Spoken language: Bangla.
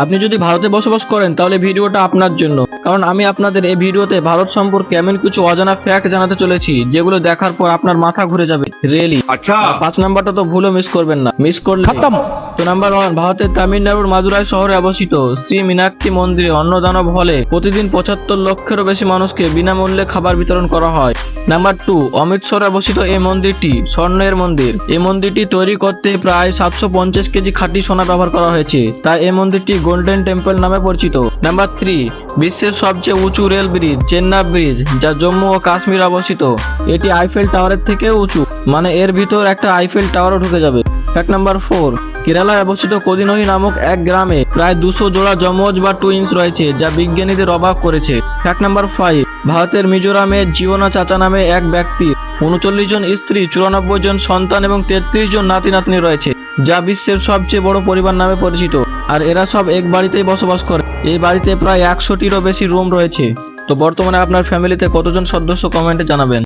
আপনি যদি ভারতে বসবাস করেন তাহলে ভিডিওটা আপনার জন্য, কারণ আমি আপনাদের এই ভিডিওতে ভারত সম্পর্কে এমন কিছু অজানা ফ্যাক্ট জানাতে চলেছি যেগুলো দেখার পর আপনার মাথা ঘুরে যাবে রিয়েলি। अच्छा 5 নাম্বারটা তো ভুলও মিস করবেন না, মিস করলে खत्म। তো নাম্বার 1, ভারতের তামিলনাড়ুর মাদুরাই শহরে অবস্থিত শ্রী মীনাক্ষী মন্দিরে অন্নদানব হলে প্রতিদিন 75 লক্ষেরও বেশি মানুষকে বিনামূল্যে খাবার বিতরণ করা হয়। নাম্বার 2, অমৃতসরে অবস্থিত এই মন্দিরটি স্বর্ণের মন্দির। এই মন্দিরটি তৈরি করতে প্রায় 750 কেজি খাঁটি সোনা ব্যবহার করা হয়েছে, তাই এই মন্দিরটি গোল্ডেন টেম্পল নামে পরিচিত। নাম্বার 3, বিশ্বের সবচেয়ে উঁচু রেল ব্রিজ চেন্নাব ব্রিজ, যা জম্মু ও কাশ্মীর অবস্থিত। এটি আইফেল টাওয়ারের থেকে উঁচু, মানে এর ভিতর একটা আইফেল টাওয়ারও ঢুকে যাবে। ফ্যাক্ট নাম্বার 4, কেরালায় অবস্থিত কোদিনহি নামক এক গ্রামে প্রায় 200 জোড়া যমজ বা টুইন্স রয়েছে, যা বিজ্ঞানীদের অবাক করেছে। ফ্যাক্ট নাম্বার 5, ভারতের মিজোরামে জীবনা চাচা নামে এক ব্যক্তি 39 জন স্ত্রী, 94 জন সন্তান এবং 33 জন নাতি নাতনি রয়েছে, যা বিশ্বের সবচেয়ে বড় পরিবার নামে পরিচিত। আর এরা সব এক বাড়িতেই বসবাস করে। এই বাড়িতে প্রায় 100টিরও বেশি রুম রয়েছে। তো বর্তমানে আপনার ফ্যামিলিতে কতজন সদস্য কমেন্টে জানাবেন।